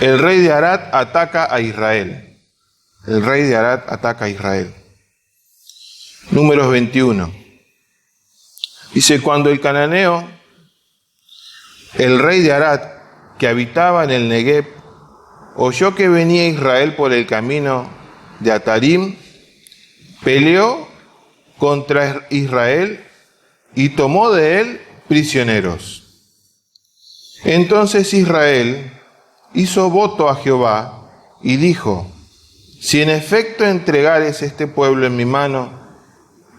El rey de Arad ataca a Israel. El rey de Arad ataca a Israel. Números 21. Dice, cuando el cananeo, el rey de Arad, que habitaba en el Negev, oyó que venía Israel por el camino de Atarim, peleó contra Israel y tomó de él prisioneros. Entonces Israel hizo voto a Jehová y dijo, si en efecto entregares este pueblo en mi mano,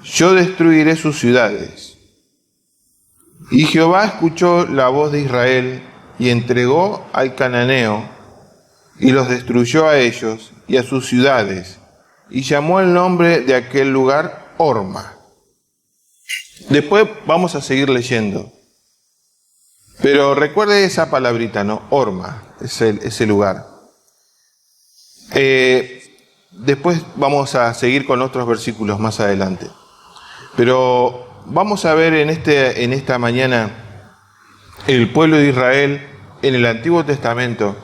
yo destruiré sus ciudades. Y Jehová escuchó la voz de Israel y entregó al cananeo y los destruyó a ellos y a sus ciudades, y llamó el nombre de aquel lugar Horma. Después vamos a seguir leyendo. Pero recuerde esa palabrita, ¿no? Horma, ese lugar. Después vamos a seguir con otros versículos más adelante. Pero vamos a ver en esta mañana el pueblo de Israel en el Antiguo Testamento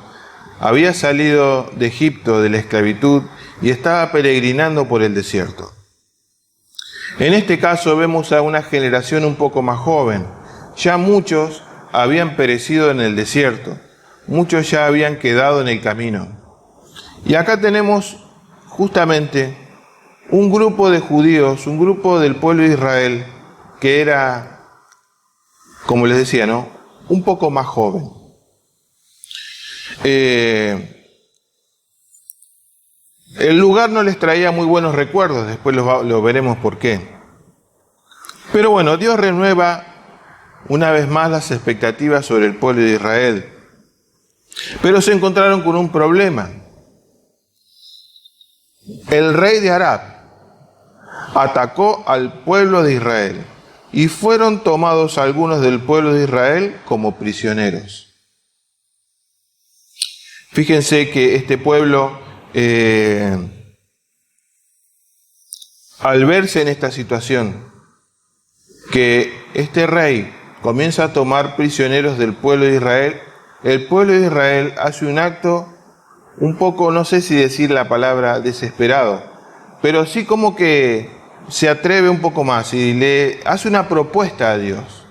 había salido de Egipto, de la esclavitud, y estaba peregrinando por el desierto. En este caso vemos a una generación un poco más joven. Ya muchos habían perecido en el desierto, muchos ya habían quedado en el camino. Y acá tenemos justamente un grupo de judíos, un grupo del pueblo de Israel, que era, como les decía, ¿no?, un poco más joven. El lugar no les traía muy buenos recuerdos, después lo veremos por qué. Pero bueno, Dios renueva una vez más las expectativas sobre el pueblo de Israel. Pero se encontraron con un problema. El rey de Arad atacó al pueblo de Israel y fueron tomados algunos del pueblo de Israel como prisioneros. Fíjense que este pueblo, al verse en esta situación, que este rey comienza a tomar prisioneros del pueblo de Israel, el pueblo de Israel hace un acto un poco, no sé si decir la palabra desesperado, pero sí como que se atreve un poco más y le hace una propuesta a Dios.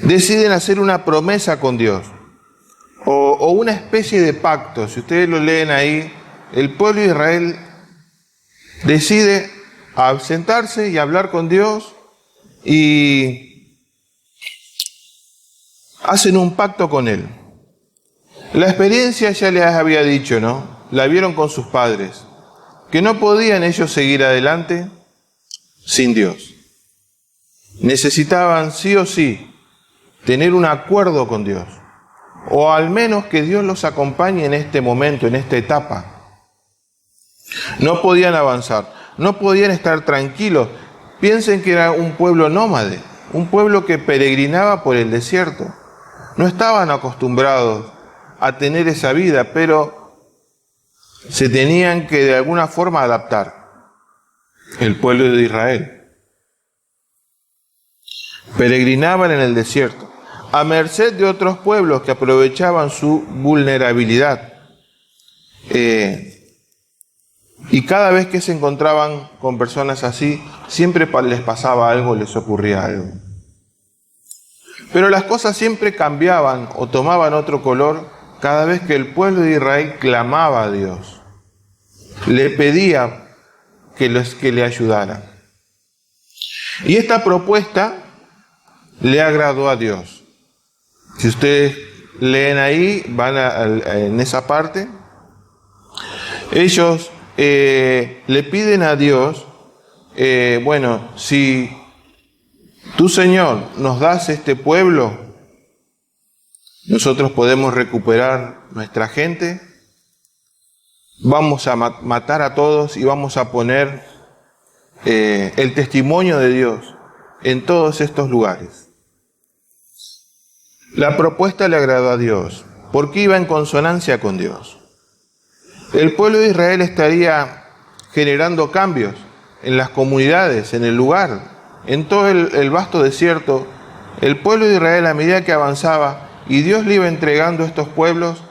Deciden hacer una promesa con Dios o una especie de pacto. Si ustedes lo leen ahí, el pueblo de Israel decide sentarse y hablar con Dios y hacen un pacto con Él. La experiencia ya les había dicho, ¿no? La vieron con sus padres, que no podían ellos seguir adelante sin Dios. Necesitaban sí o sí tener un acuerdo con Dios, o al menos que Dios los acompañe en este momento, en esta etapa. No podían avanzar, no podían estar tranquilos. Piensen que era un pueblo nómade, un pueblo que peregrinaba por el desierto. No estaban acostumbrados a tener esa vida, pero se tenían que de alguna forma adaptar. El pueblo de Israel peregrinaban en el desierto, a merced de otros pueblos que aprovechaban su vulnerabilidad. Y cada vez que se encontraban con personas así, siempre les pasaba algo, les ocurría algo. Pero las cosas siempre cambiaban o tomaban otro color cada vez que el pueblo de Israel clamaba a Dios. Le pedía que le ayudara. Y esta propuesta le agradó a Dios. Si ustedes leen ahí, van en esa parte, ellos le piden a Dios, bueno, si tú, Señor, nos das este pueblo, nosotros podemos recuperar nuestra gente, vamos a matar a todos y vamos a poner el testimonio de Dios en todos estos lugares. La propuesta le agradó a Dios, porque iba en consonancia con Dios. El pueblo de Israel estaría generando cambios en las comunidades, en el lugar, en todo el vasto desierto. El pueblo de Israel, a medida que avanzaba y Dios le iba entregando estos pueblos,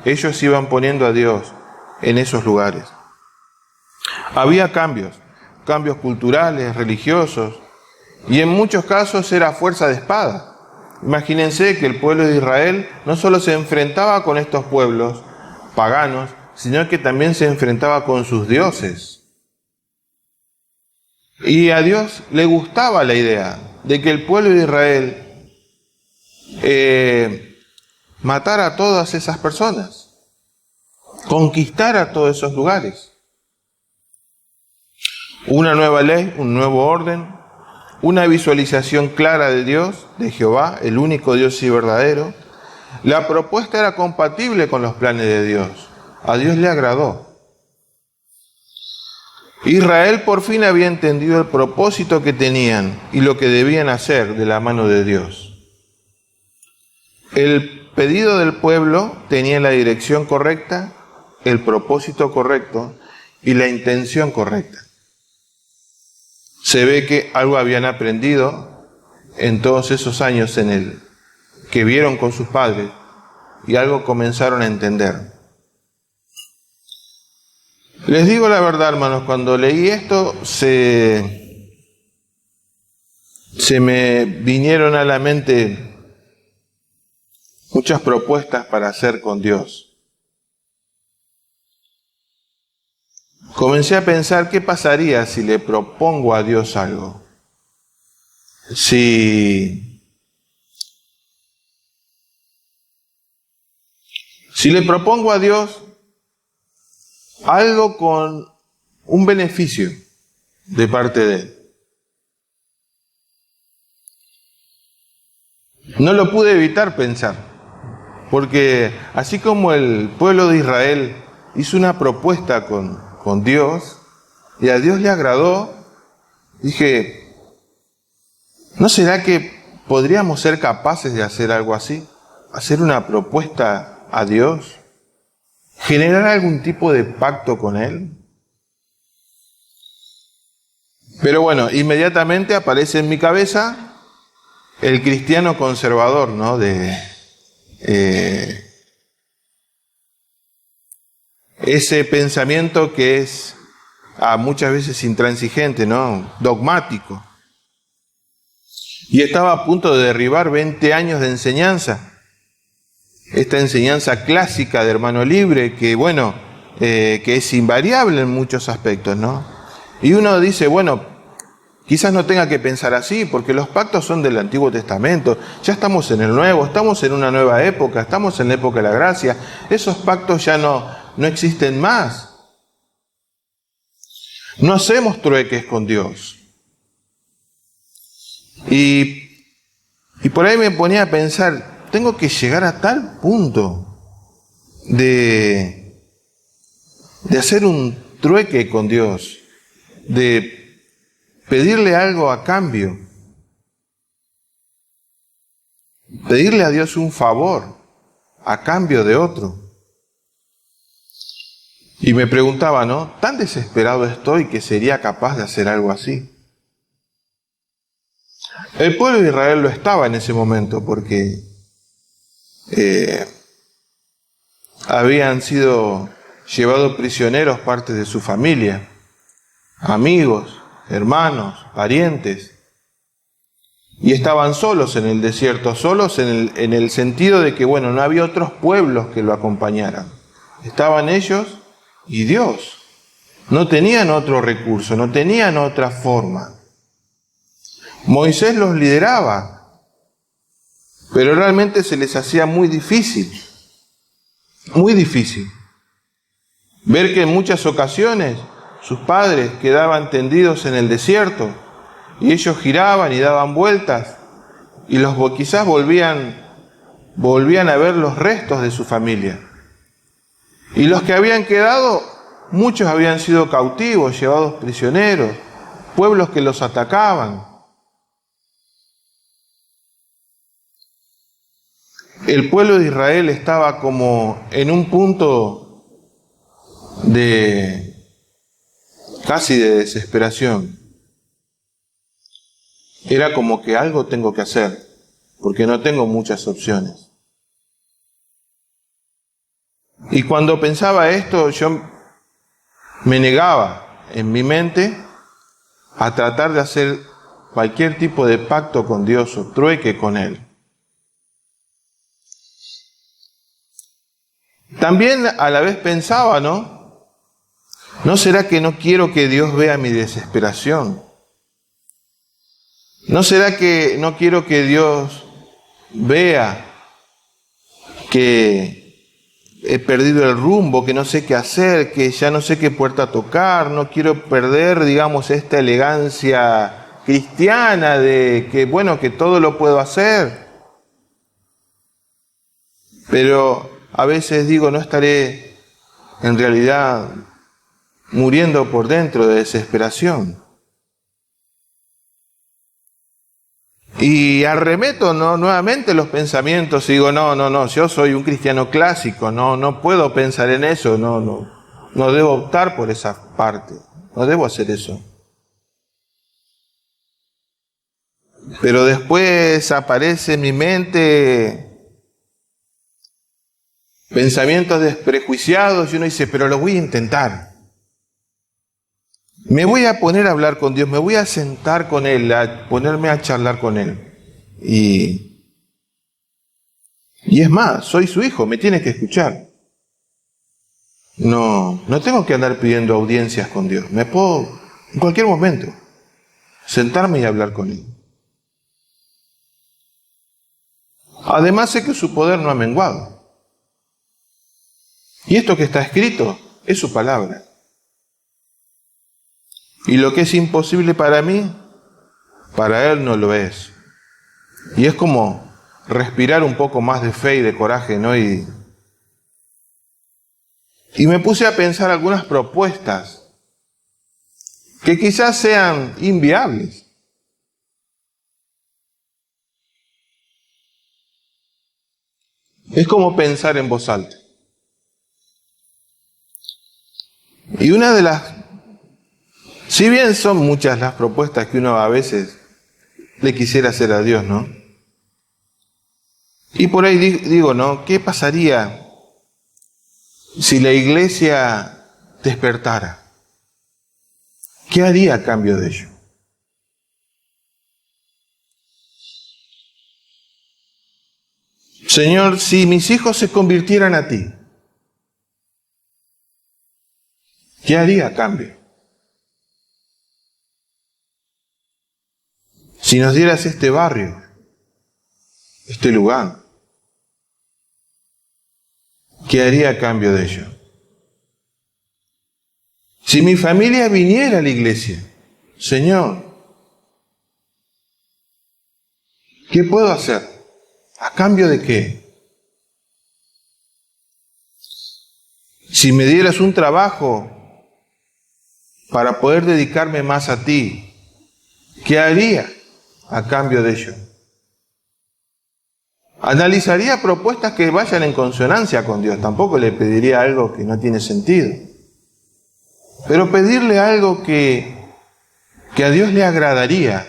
ellos iban poniendo a Dios en esos lugares. Había cambios culturales, religiosos, y en muchos casos era fuerza de espada. Imagínense que el pueblo de Israel no solo se enfrentaba con estos pueblos paganos, sino que también se enfrentaba con sus dioses. Y a Dios le gustaba la idea de que el pueblo de Israel matara a todas esas personas, conquistara todos esos lugares. Una nueva ley, un nuevo orden, una visualización clara de Dios, de Jehová, el único Dios y verdadero. La propuesta era compatible con los planes de Dios. A Dios le agradó. Israel por fin había entendido el propósito que tenían y lo que debían hacer de la mano de Dios. El pedido del pueblo tenía la dirección correcta, el propósito correcto y la intención correcta. Se ve que algo habían aprendido en todos esos años que vieron con sus padres y algo comenzaron a entender. Les digo la verdad, hermanos, cuando leí esto se me vinieron a la mente muchas propuestas para hacer con Dios. Comencé a pensar qué pasaría si le propongo a Dios algo. Si le propongo a Dios algo con un beneficio de parte de Él. No lo pude evitar pensar, porque así como el pueblo de Israel hizo una propuesta con Dios y a Dios le agradó, dije, ¿no será que podríamos ser capaces de hacer algo así? Hacer una propuesta a Dios, generar algún tipo de pacto con Él. Pero bueno, inmediatamente aparece en mi cabeza el cristiano conservador, ¿no? Ese pensamiento que es muchas veces intransigente, ¿no? Dogmático. Y estaba a punto de derribar 20 años de enseñanza. Esta enseñanza clásica de hermano libre, que bueno, que es invariable en muchos aspectos, ¿no? Y uno dice, bueno, quizás no tenga que pensar así, porque los pactos son del Antiguo Testamento, ya estamos en el Nuevo, estamos en una nueva época, estamos en la época de la gracia, esos pactos ya no existen más. No hacemos trueques con Dios. Y por ahí me ponía a pensar, tengo que llegar a tal punto de hacer un trueque con Dios, de pedirle algo a cambio, pedirle a Dios un favor a cambio de otro. Y me preguntaba, ¿no? ¿Tan desesperado estoy que sería capaz de hacer algo así? El pueblo de Israel lo estaba en ese momento porque habían sido llevados prisioneros parte de su familia, amigos, hermanos, parientes, y estaban solos en el desierto, solos en el sentido de que, bueno, no había otros pueblos que lo acompañaran. Estaban ellos y Dios. No tenían otro recurso, no tenían otra forma. Moisés los lideraba, pero realmente se les hacía muy difícil ver que en muchas ocasiones sus padres quedaban tendidos en el desierto y ellos giraban y daban vueltas y quizás volvían a ver los restos de su familia. Y los que habían quedado, muchos habían sido cautivos, llevados prisioneros, pueblos que los atacaban. El pueblo de Israel estaba como en un punto casi de desesperación. Era como que algo tengo que hacer, porque no tengo muchas opciones. Y cuando pensaba esto, yo me negaba en mi mente a tratar de hacer cualquier tipo de pacto con Dios o trueque con Él. También a la vez pensaba, ¿No será que no quiero que Dios vea mi desesperación? ¿No será que no quiero que Dios vea que he perdido el rumbo, que no sé qué hacer, que ya no sé qué puerta tocar? No quiero perder, digamos, esta elegancia cristiana de que, bueno, que todo lo puedo hacer. Pero a veces digo, no estaré en realidad muriendo por dentro de desesperación. Y arremeto nuevamente los pensamientos y digo, no, yo soy un cristiano clásico, no puedo pensar en eso, no debo optar por esa parte, no debo hacer eso. Pero después aparece en mi mente pensamientos desprejuiciados y uno dice, pero lo voy a intentar. Me voy a poner a hablar con Dios, me voy a sentar con Él, a ponerme a charlar con Él. Y es más, soy su hijo, me tiene que escuchar. No tengo que andar pidiendo audiencias con Dios. Me puedo, en cualquier momento, sentarme y hablar con Él. Además sé que su poder no ha menguado. Y esto que está escrito es su palabra. Y lo que es imposible para mí, para Él no lo es. Y es como respirar un poco más de fe y de coraje, ¿no? Y me puse a pensar algunas propuestas que quizás sean inviables. Es como pensar en voz alta. Y una de las, si bien son muchas las propuestas que uno a veces le quisiera hacer a Dios, ¿no? Y por ahí digo, ¿Qué pasaría si la iglesia despertara? ¿Qué haría a cambio de ello? Señor, si mis hijos se convirtieran a ti, ¿qué haría a cambio? Si nos dieras este barrio, este lugar, ¿qué haría a cambio de ello? Si mi familia viniera a la iglesia, Señor, ¿qué puedo hacer? ¿A cambio de qué? Si me dieras un trabajo para poder dedicarme más a ti, ¿qué haría a cambio de ello? Analizaría propuestas que vayan en consonancia con Dios. Tampoco le pediría algo que no tiene sentido. Pero pedirle algo que a Dios le agradaría.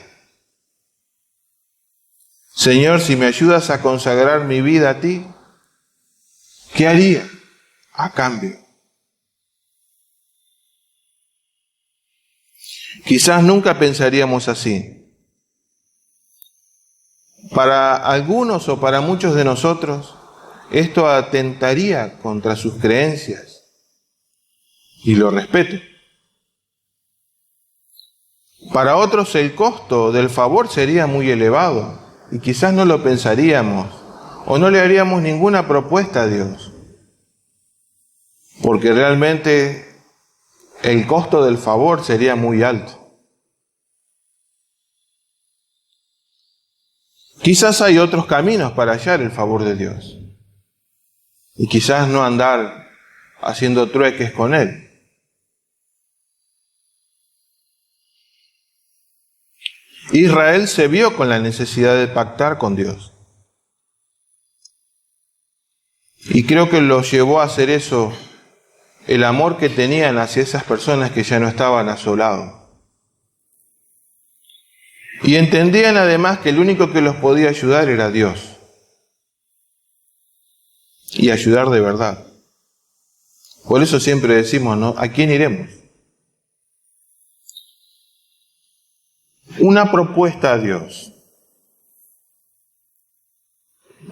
Señor, si me ayudas a consagrar mi vida a ti, ¿qué haría a cambio? Quizás nunca pensaríamos así. Para algunos o para muchos de nosotros, esto atentaría contra sus creencias. Y lo respeto. Para otros el costo del favor sería muy elevado y quizás no lo pensaríamos o no le haríamos ninguna propuesta a Dios. Porque realmente el costo del favor sería muy alto. Quizás hay otros caminos para hallar el favor de Dios. Y quizás no andar haciendo trueques con Él. Israel se vio con la necesidad de pactar con Dios. Y creo que los llevó a hacer eso el amor que tenían hacia esas personas que ya no estaban a su lado. Y entendían además que el único que los podía ayudar era Dios. Y ayudar de verdad. Por eso siempre decimos, ¿no? ¿A quién iremos? Una propuesta a Dios.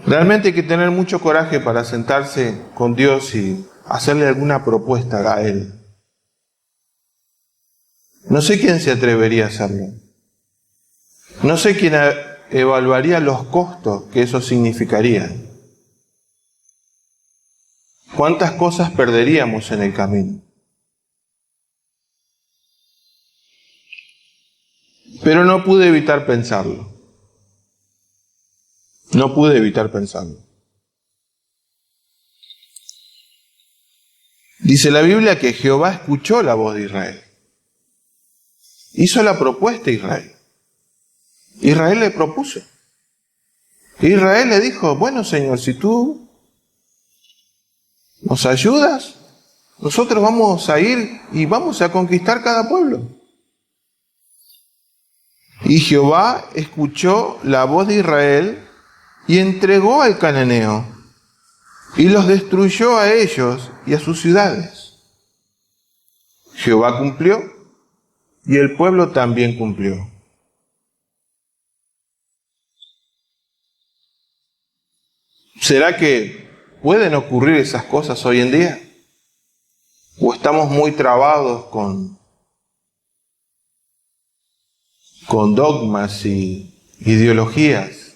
Realmente hay que tener mucho coraje para sentarse con Dios y hacerle alguna propuesta a Él. No sé quién se atrevería a hacerlo. No sé quién evaluaría los costos que eso significaría. ¿Cuántas cosas perderíamos en el camino? Pero no pude evitar pensarlo. No pude evitar pensarlo. Dice la Biblia que Jehová escuchó la voz de Israel. Hizo la propuesta a Israel. Israel le propuso. Israel le dijo, bueno, Señor, si tú nos ayudas, nosotros vamos a ir y vamos a conquistar cada pueblo. Y Jehová escuchó la voz de Israel y entregó al cananeo y los destruyó a ellos y a sus ciudades. Jehová cumplió y el pueblo también cumplió. ¿Será que pueden ocurrir esas cosas hoy en día? ¿O estamos muy trabados con dogmas y ideologías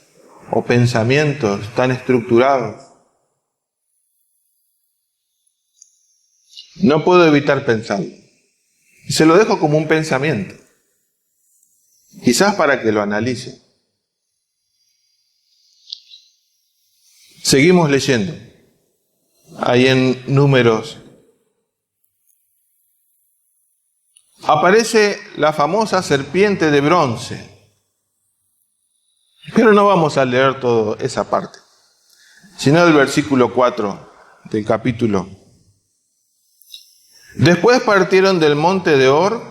o pensamientos tan estructurados? No puedo evitar pensarlo. Y se lo dejo como un pensamiento. Quizás para que lo analice. Seguimos leyendo. Ahí en Números. Aparece la famosa serpiente de bronce. Pero no vamos a leer toda esa parte, sino del versículo 4 del capítulo. Después partieron del monte de Hor,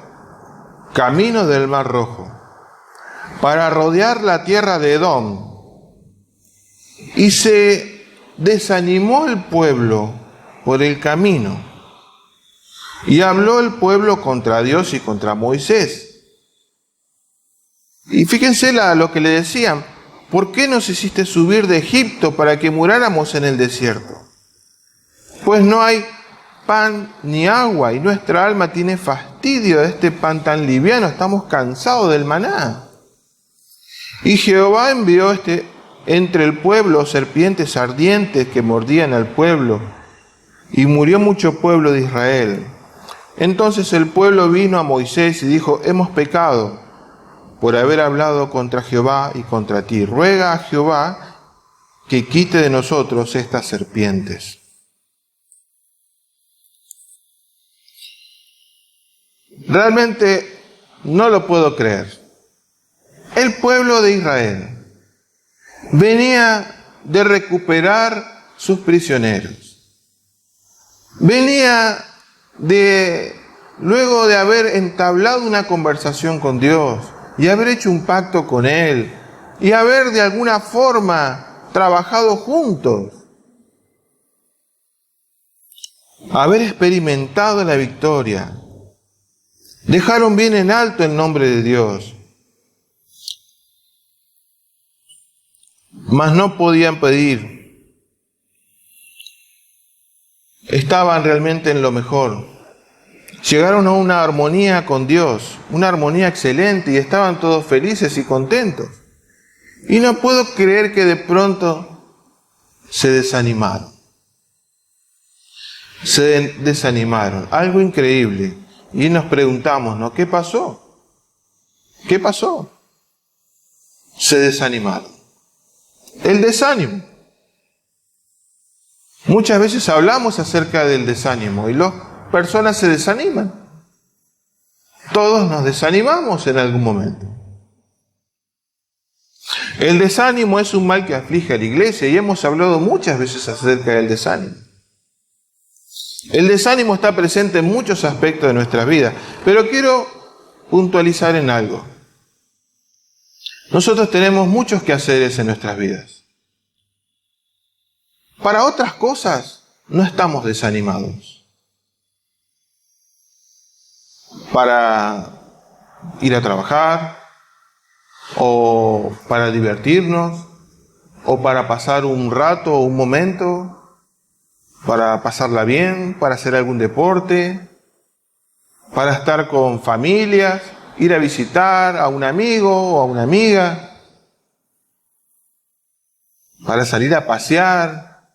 camino del Mar Rojo, para rodear la tierra de Edom. Y se desanimó el pueblo por el camino. Y habló el pueblo contra Dios y contra Moisés. Y fíjense lo que le decían. ¿Por qué nos hiciste subir de Egipto para que muráramos en el desierto? Pues no hay pan ni agua y nuestra alma tiene fastidio de este pan tan liviano. Estamos cansados del maná. Y Jehová envió entre el pueblo serpientes ardientes que mordían al pueblo, y murió mucho pueblo de Israel. Entonces el pueblo vino a Moisés y dijo, hemos pecado por haber hablado contra Jehová y contra ti. Ruega a Jehová que quite de nosotros estas serpientes. Realmente no lo puedo creer. El pueblo de Israel venía de recuperar sus prisioneros. Venía luego de haber entablado una conversación con Dios y haber hecho un pacto con Él y haber de alguna forma trabajado juntos. Haber experimentado la victoria. Dejaron bien en alto el nombre de Dios. Mas no podían pedir. Estaban realmente en lo mejor. Llegaron a una armonía con Dios, una armonía excelente, y estaban todos felices y contentos. Y no puedo creer que de pronto se desanimaron. Se desanimaron. Algo increíble. Y nos preguntamos, ¿no? ¿Qué pasó? ¿Qué pasó? Se desanimaron. El desánimo. Muchas veces hablamos acerca del desánimo y las personas se desaniman. Todos nos desanimamos en algún momento. El desánimo es un mal que aflige a la iglesia y hemos hablado muchas veces acerca del desánimo. El desánimo está presente en muchos aspectos de nuestras vidas, pero quiero puntualizar en algo. Nosotros tenemos muchos quehaceres en nuestras vidas. Para otras cosas no estamos desanimados. para ir a trabajar, o para divertirnos, o para pasar un rato o un momento, para pasarla bien, para hacer algún deporte, para estar con familias, ir a visitar a un amigo o a una amiga, para salir a pasear.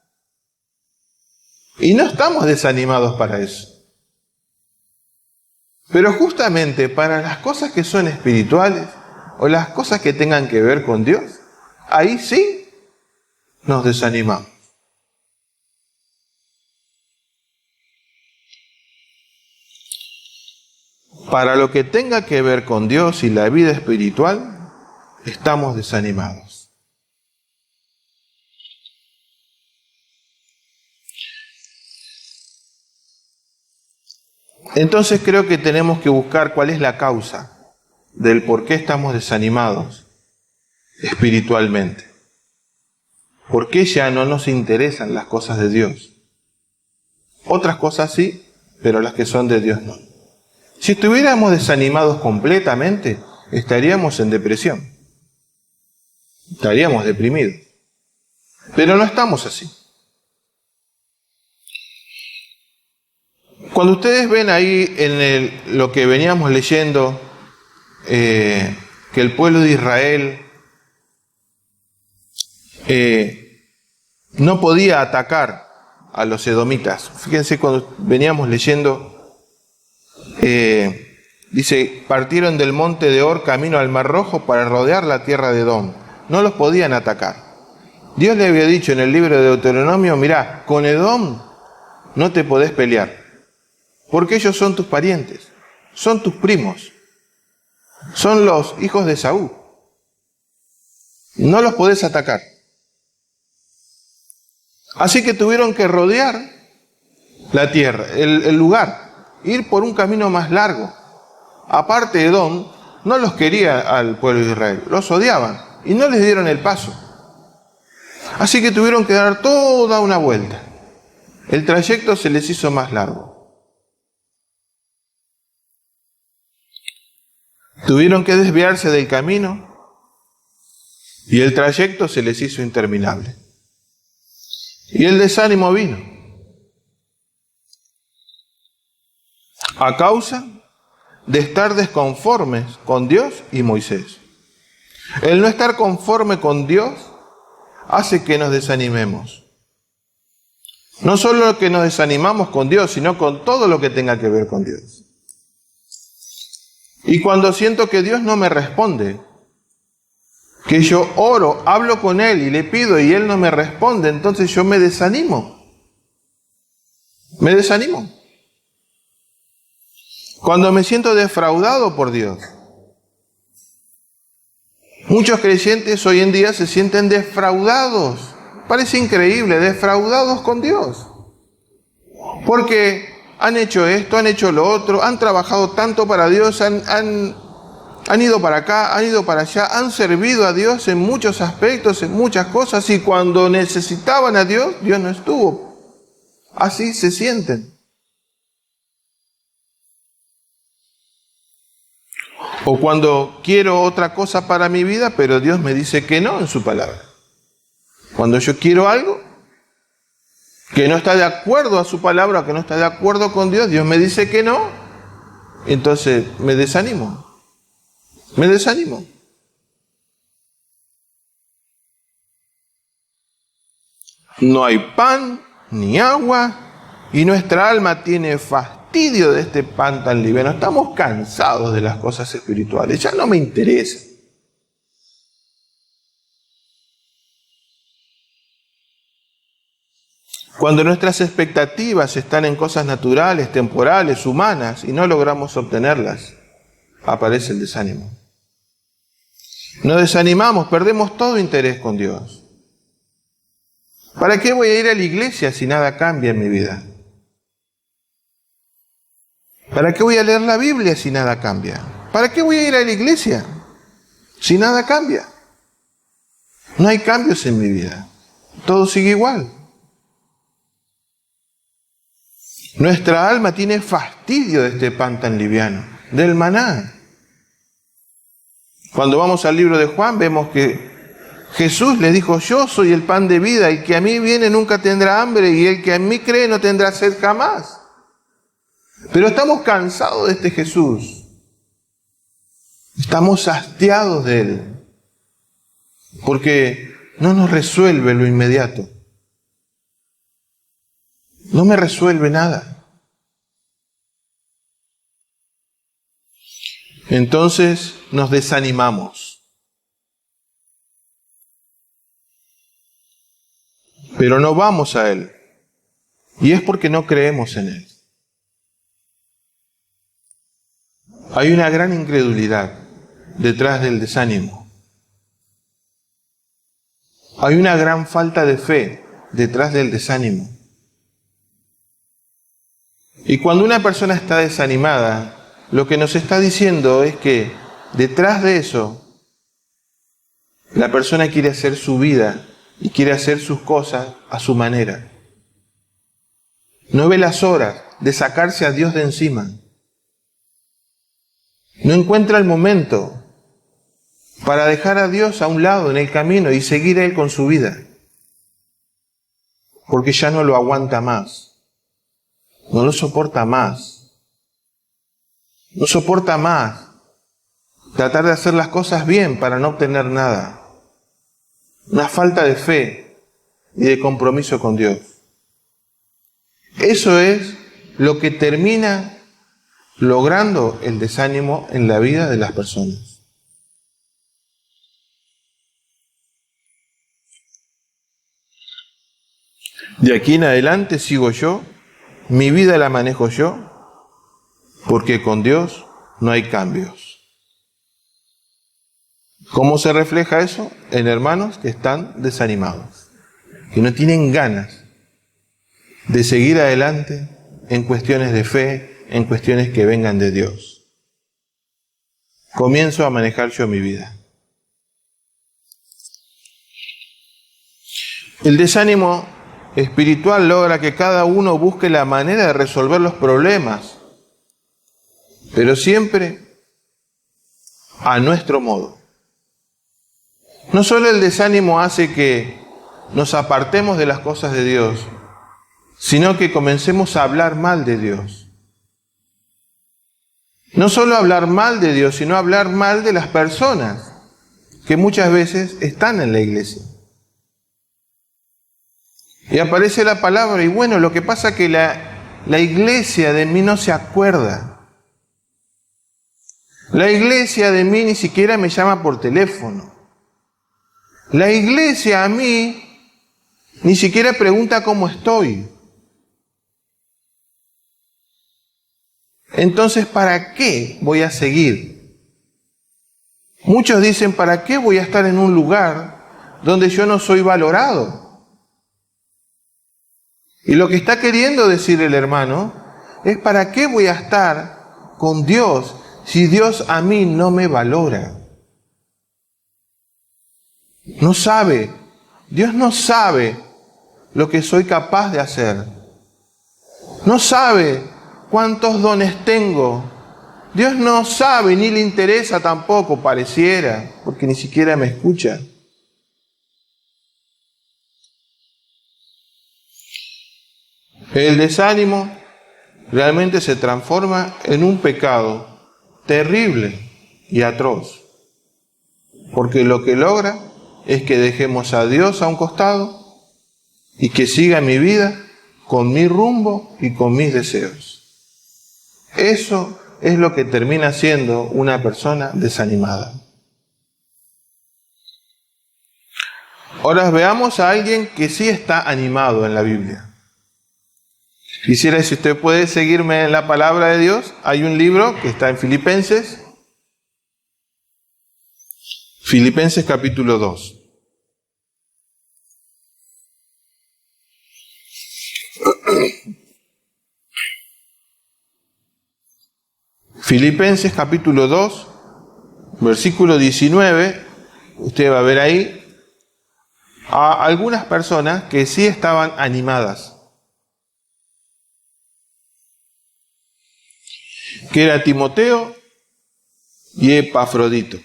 Y no estamos desanimados para eso. Pero justamente para las cosas que son espirituales o las cosas que tengan que ver con Dios, ahí sí nos desanimamos. Para lo que tenga que ver con Dios y la vida espiritual, estamos desanimados. Entonces creo que tenemos que buscar cuál es la causa del por qué estamos desanimados espiritualmente. ¿Por qué ya no nos interesan las cosas de Dios? Otras cosas sí, pero las que son de Dios no. Si estuviéramos desanimados completamente, estaríamos en depresión. Estaríamos deprimidos. Pero no estamos así. Cuando ustedes ven ahí en lo que veníamos leyendo, que el pueblo de Israel no podía atacar a los edomitas. Fíjense cuando veníamos leyendo, dice, partieron del monte de Or camino al Mar Rojo para rodear la tierra de Edom. No los podían atacar. Dios le había dicho en el libro de Deuteronomio, mirá, con Edom no te podés pelear, porque ellos son tus parientes, son tus primos, son los hijos de Saúl. No los podés atacar. Así que tuvieron que rodear la tierra, el lugar, ir por un camino más largo. Aparte, Edom no los quería al pueblo de Israel, los odiaban y no les dieron el paso. Así que tuvieron que dar toda una vuelta. El trayecto se les hizo más largo. Tuvieron que desviarse del camino y el trayecto se les hizo interminable. Y el desánimo vino a causa de estar desconformes con Dios y Moisés. El no estar conforme con Dios hace que nos desanimemos. No solo que nos desanimamos con Dios, sino con todo lo que tenga que ver con Dios. Y cuando siento que Dios no me responde, que yo oro, hablo con Él y le pido y Él no me responde, entonces yo me desanimo. Me desanimo. Cuando me siento defraudado por Dios. Muchos creyentes hoy en día se sienten defraudados. Parece increíble, defraudados con Dios. Porque han hecho esto, han hecho lo otro, han trabajado tanto para Dios, han ido para acá, han ido para allá, han servido a Dios en muchos aspectos, en muchas cosas, y cuando necesitaban a Dios, Dios no estuvo. Así se sienten. O cuando quiero otra cosa para mi vida, pero Dios me dice que no en su palabra. Cuando yo quiero algo que no está de acuerdo a su palabra, que no está de acuerdo con Dios, Dios me dice que no, entonces me desanimo. Me desanimo. No hay pan ni agua y nuestra alma tiene fastidio de este pan tan liviano. Estamos cansados de las cosas espirituales, ya no me interesa. Cuando nuestras expectativas están en cosas naturales, temporales, humanas y no logramos obtenerlas, aparece el desánimo. Nos desanimamos, perdemos todo interés con Dios. ¿Para qué voy a ir a la iglesia si nada cambia en mi vida? ¿Para qué voy a leer la Biblia si nada cambia? ¿Para qué voy a ir a la iglesia si nada cambia? No hay cambios en mi vida. Todo sigue igual. Nuestra alma tiene fastidio de este pan tan liviano. del maná. Cuando vamos al libro de Juan vemos que Jesús les dijo: yo soy el pan de vida, el que a mí viene nunca tendrá hambre, y el que en mí cree no tendrá sed jamás. Pero estamos cansados de este Jesús. Estamos hastiados de Él, porque no nos resuelve lo inmediato. No me resuelve nada. Entonces nos desanimamos. Pero no vamos a Él. Y es porque no creemos en Él. Hay una gran incredulidad detrás del desánimo. Hay una gran falta de fe detrás del desánimo. Y cuando una persona está desanimada, lo que nos está diciendo es que detrás de eso, la persona quiere hacer su vida y quiere hacer sus cosas a su manera. No ve las horas de sacarse a Dios de encima. No encuentra el momento para dejar a Dios a un lado en el camino y seguir a Él con su vida. Porque ya no lo aguanta más. No lo soporta más. No soporta más tratar de hacer las cosas bien para no obtener nada. Una falta de fe y de compromiso con Dios. Eso es lo que termina logrando el desánimo en la vida de las personas. De aquí en adelante sigo yo, mi vida la manejo yo, porque con Dios no hay cambios. ¿Cómo se refleja eso? En hermanos que están desanimados, que no tienen ganas de seguir adelante en cuestiones de fe, en cuestiones que vengan de Dios. Comienzo a manejar yo mi vida. El desánimo espiritual logra que cada uno busque la manera de resolver los problemas, pero siempre a nuestro modo. No solo el desánimo hace que nos apartemos de las cosas de Dios, sino que comencemos a hablar mal de Dios. No solo hablar mal de Dios, sino hablar mal de las personas que muchas veces están en la iglesia. Y aparece la palabra, y bueno, lo que pasa es que la iglesia de mí no se acuerda. La iglesia de mí ni siquiera me llama por teléfono. La iglesia a mí ni siquiera pregunta cómo estoy. Entonces, ¿para qué voy a seguir? Muchos dicen: ¿para qué voy a estar en un lugar donde yo no soy valorado? Y lo que está queriendo decir el hermano es: ¿para qué voy a estar con Dios si Dios a mí no me valora? No sabe, Dios no sabe lo que soy capaz de hacer. No sabe cuántos dones tengo. Dios no sabe ni le interesa tampoco, pareciera, porque ni siquiera me escucha. El desánimo realmente se transforma en un pecado terrible y atroz, porque lo que logra es que dejemos a Dios a un costado y que siga mi vida con mi rumbo y con mis deseos. Eso es lo que termina siendo una persona desanimada. Ahora veamos a alguien que sí está animado en la Biblia. Quisiera, si usted puede seguirme en la palabra de Dios, hay un libro que está en Filipenses. Filipenses capítulo 2. Filipenses capítulo 2, versículo 19, usted va a ver ahí a algunas personas que sí estaban animadas. Que era Timoteo y Epafrodito,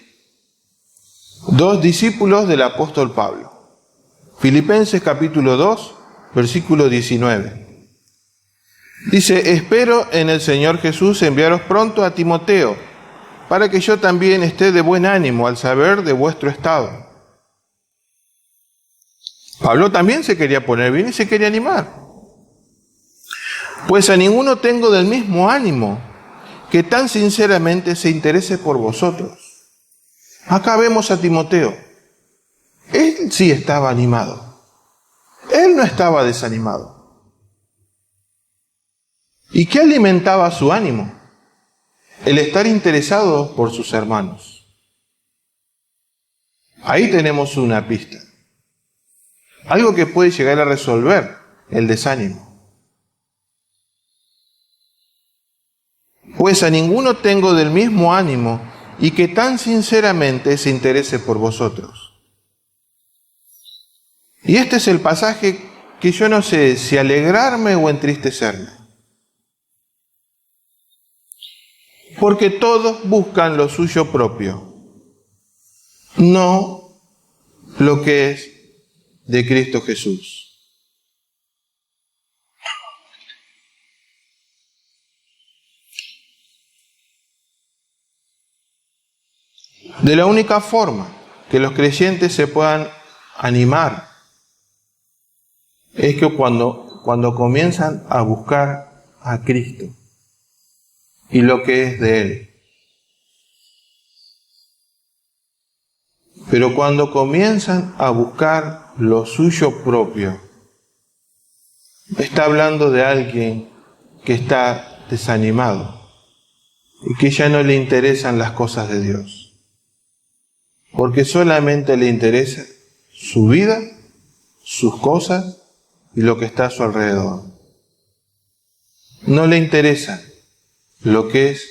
dos discípulos del apóstol Pablo. Filipenses capítulo 2, versículo 19. Dice: espero en el Señor Jesús enviaros pronto a Timoteo, para que yo también esté de buen ánimo al saber de vuestro estado. Pablo también se quería poner bien y se quería animar. Pues a ninguno tengo del mismo ánimo, que tan sinceramente se interese por vosotros. Acá vemos a Timoteo. Él sí estaba animado. Él no estaba desanimado. ¿Y qué alimentaba su ánimo? El estar interesado por sus hermanos. Ahí tenemos una pista. Algo que puede llegar a resolver el desánimo. Pues a ninguno tengo del mismo ánimo y que tan sinceramente se interese por vosotros. Y este es el pasaje que yo no sé si alegrarme o entristecerme. Porque todos buscan lo suyo propio, no lo que es de Cristo Jesús. De la única forma que los creyentes se puedan animar es que cuando comienzan a buscar a Cristo y lo que es de Él. Pero cuando comienzan a buscar lo suyo propio, está hablando de alguien que está desanimado y que ya no le interesan las cosas de Dios. Porque solamente le interesa su vida, sus cosas y lo que está a su alrededor. No le interesa lo que es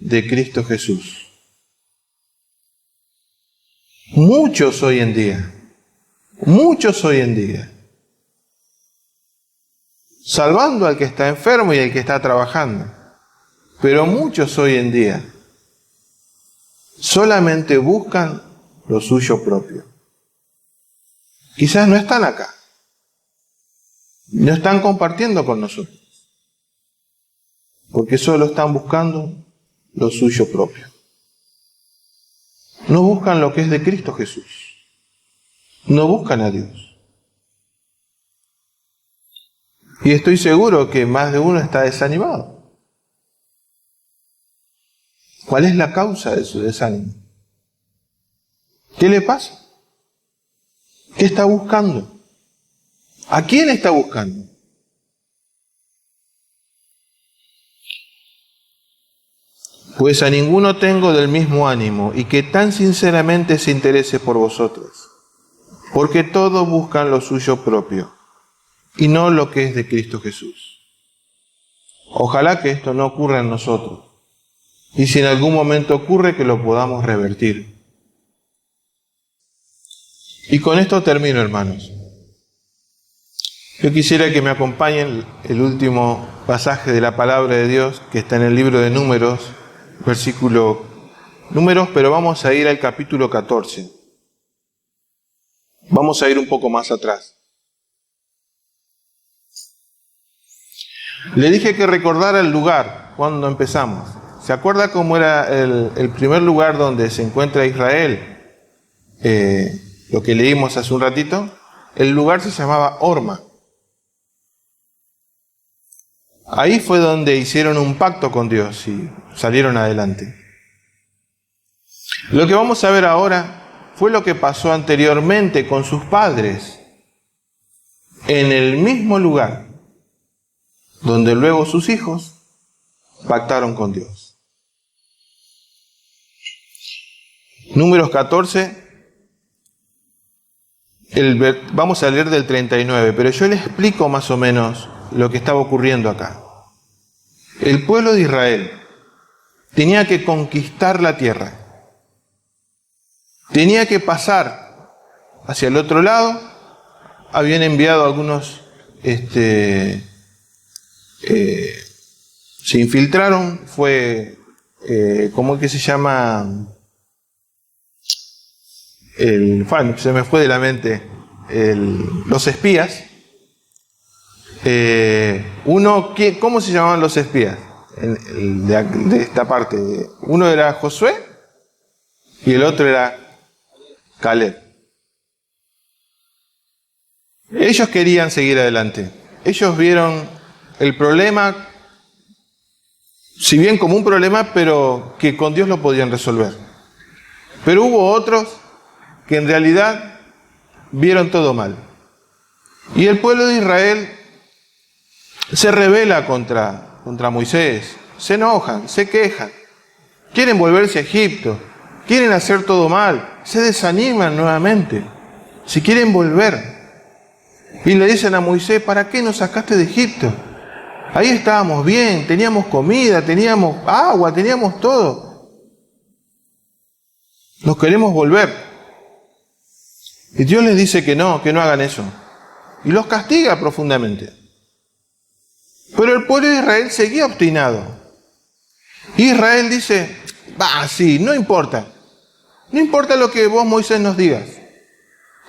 de Cristo Jesús. Muchos hoy en día, salvando al que está enfermo y al que está trabajando, pero muchos hoy en día solamente buscan lo suyo propio. Quizás no están acá, no están compartiendo con nosotros, porque solo están buscando lo suyo propio. No buscan lo que es de Cristo Jesús, no buscan a Dios. Y estoy seguro que más de uno está desanimado. ¿Cuál es la causa de su desánimo? ¿Qué le pasa? ¿Qué está buscando? ¿A quién está buscando? Pues a ninguno tengo del mismo ánimo y que tan sinceramente se interese por vosotros, porque todos buscan lo suyo propio y no lo que es de Cristo Jesús. Ojalá que esto no ocurra en nosotros y si en algún momento ocurre que lo podamos revertir. Y con esto termino, hermanos. Yo quisiera que me acompañen el último pasaje de la palabra de Dios que está en el libro de Números, pero vamos a ir al capítulo 14. Vamos a ir un poco más atrás. Le dije que recordara el lugar cuando empezamos. ¿Se acuerda cómo era el primer lugar donde se encuentra Israel? Lo que leímos hace un ratito. El lugar se llamaba Horma. Ahí fue donde hicieron un pacto con Dios y salieron adelante. Lo que vamos a ver ahora fue lo que pasó anteriormente con sus padres en el mismo lugar donde luego sus hijos pactaron con Dios. Números 14, vamos a leer del 39, pero yo les explico más o menos lo que estaba ocurriendo acá. El pueblo de Israel tenía que conquistar la tierra. Tenía que pasar hacia el otro lado. Habían enviado algunos, se infiltraron, fue ¿cómo es que se llama? Se me fue de la mente, los espías. ¿Cómo se llamaban los espías? De esta parte. Uno era Josué y el otro era Caleb. Ellos querían seguir adelante. Ellos vieron el problema, si bien como un problema, pero que con Dios lo podían resolver. Pero hubo otros que en realidad vieron todo mal. Y el pueblo de Israel se rebela contra Moisés, se enojan, se quejan, quieren volverse a Egipto, quieren hacer todo mal, se desaniman nuevamente, si quieren volver. Y le dicen a Moisés, ¿para qué nos sacaste de Egipto? Ahí estábamos bien, teníamos comida, teníamos agua, teníamos todo. Nos queremos volver. Y Dios les dice que no hagan eso. Y los castiga profundamente. Pero el pueblo de Israel seguía obstinado. Israel dice, sí, no importa. No importa lo que vos, Moisés, nos digas.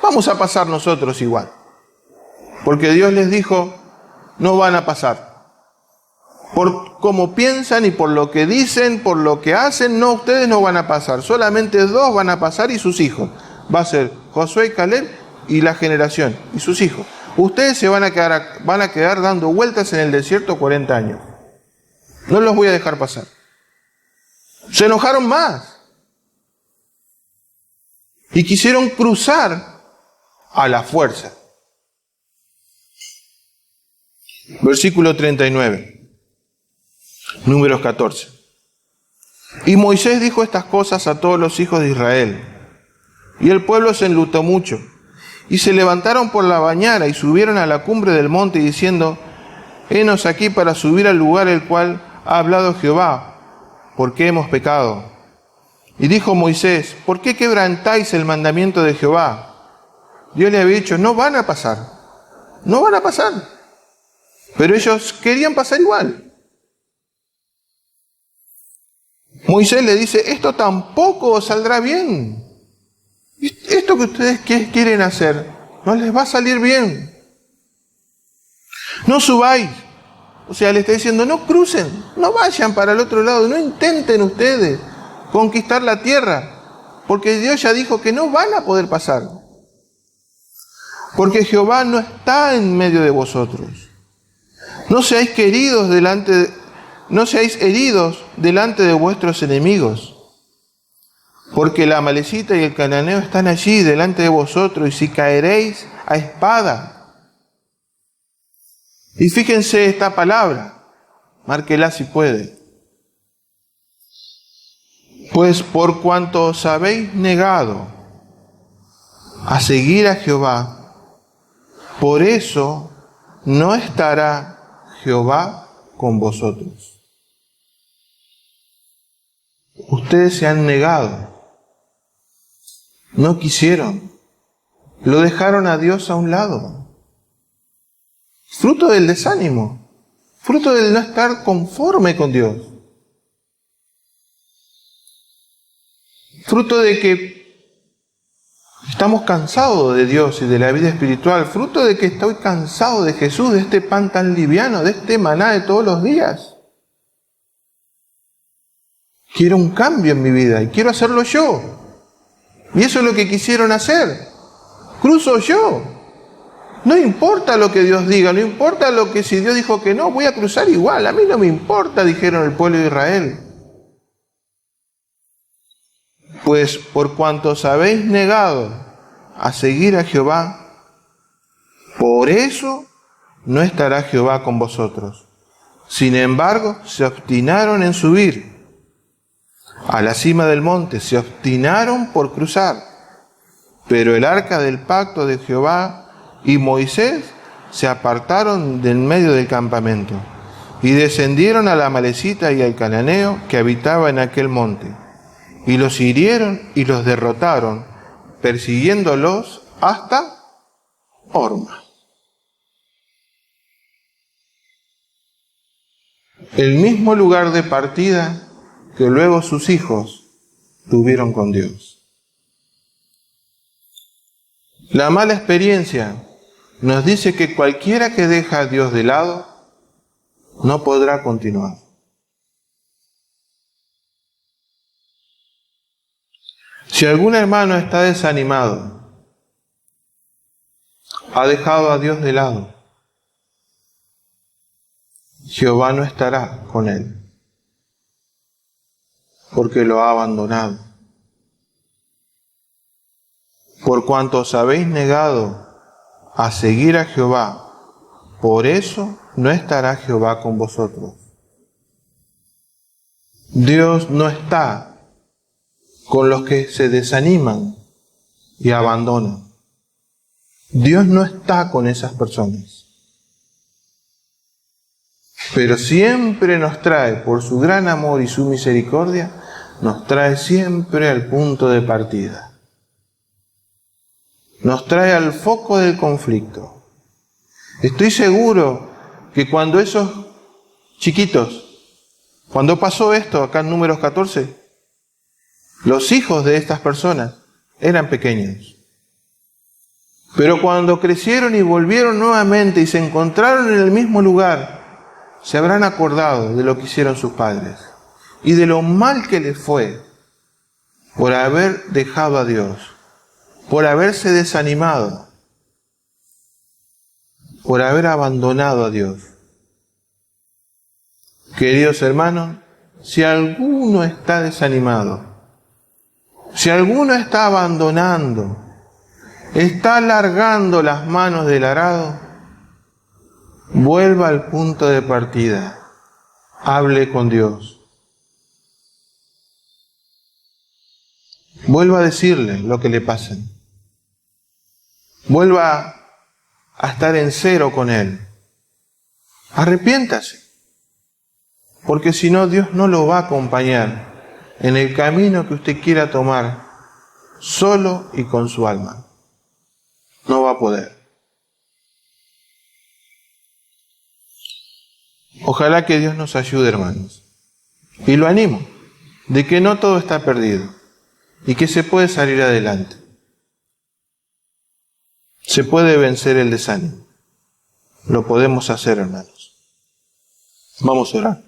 Vamos a pasar nosotros igual. Porque Dios les dijo, no van a pasar. Por cómo piensan y por lo que dicen, por lo que hacen, no, ustedes no van a pasar. Solamente 2 van a pasar y sus hijos. Va a ser Josué y Caleb y la generación y sus hijos. Ustedes se van a quedar dando vueltas en el desierto 40 años. No los voy a dejar pasar. Se enojaron más. Y quisieron cruzar a la fuerza. Versículo 39. Números 14. Y Moisés dijo estas cosas a todos los hijos de Israel. Y el pueblo se enlutó mucho. Y se levantaron por la mañana y subieron a la cumbre del monte diciendo, henos aquí para subir al lugar el cual ha hablado Jehová, porque hemos pecado. Y dijo Moisés, ¿por qué quebrantáis el mandamiento de Jehová? Dios le había dicho, no van a pasar. No van a pasar. Pero ellos querían pasar igual. Moisés le dice, esto tampoco os saldrá bien. Esto que ustedes quieren hacer, no les va a salir bien. No subáis. O sea, le está diciendo, no crucen, no vayan para el otro lado, no intenten ustedes conquistar la tierra, porque Dios ya dijo que no van a poder pasar. Porque Jehová no está en medio de vosotros. No seáis heridos delante de vuestros enemigos. Porque la amalecita y el cananeo están allí delante de vosotros, y si caeréis a espada. Y fíjense esta palabra, márquela si puede. Pues por cuanto os habéis negado a seguir a Jehová, por eso no estará Jehová con vosotros. Ustedes se han negado. No quisieron. Lo dejaron a Dios a un lado. Fruto del desánimo. Fruto del no estar conforme con Dios. Fruto de que estamos cansados de Dios y de la vida espiritual. Fruto de que estoy cansado de Jesús, de este pan tan liviano, de este maná de todos los días. Quiero un cambio en mi vida y quiero hacerlo yo. Y eso es lo que quisieron hacer. Cruzo yo. No importa lo que Dios diga, no importa lo que si Dios dijo que no, voy a cruzar igual. A mí no me importa, dijeron el pueblo de Israel. Pues por cuanto os habéis negado a seguir a Jehová, por eso no estará Jehová con vosotros. Sin embargo, se obstinaron en subir a la cima del monte, se obstinaron por cruzar. Pero el arca del pacto de Jehová y Moisés se apartaron del medio del campamento y descendieron a la amalecita y al cananeo que habitaba en aquel monte. Y los hirieron y los derrotaron, persiguiéndolos hasta Horma. El mismo lugar de partida que luego sus hijos tuvieron con Dios. La mala experiencia nos dice que cualquiera que deja a Dios de lado no podrá continuar. Si algún hermano está desanimado, ha dejado a Dios de lado, Jehová no estará con él, porque lo ha abandonado. Por cuanto os habéis negado a seguir a Jehová, por eso no estará Jehová con vosotros. Dios no está con los que se desaniman y abandonan. Dios no está con esas personas. Pero siempre nos trae, por su gran amor y su misericordia, nos trae siempre al punto de partida. Nos trae al foco del conflicto. Estoy seguro que cuando esos chiquitos, cuando pasó esto acá en Números 14, los hijos de estas personas eran pequeños. Pero cuando crecieron y volvieron nuevamente y se encontraron en el mismo lugar, se habrán acordado de lo que hicieron sus padres y de lo mal que les fue por haber dejado a Dios, por haberse desanimado, por haber abandonado a Dios. Queridos hermanos, si alguno está desanimado, si alguno está abandonando, está alargando las manos del arado, vuelva al punto de partida, hable con Dios. Vuelva a decirle lo que le pasa. Vuelva a estar en cero con Él. Arrepiéntase, porque si no, Dios no lo va a acompañar en el camino que usted quiera tomar, solo y con su alma. No va a poder. Ojalá que Dios nos ayude, hermanos. Y lo animo, de que no todo está perdido y que se puede salir adelante. Se puede vencer el desánimo. Lo podemos hacer, hermanos. Vamos a orar.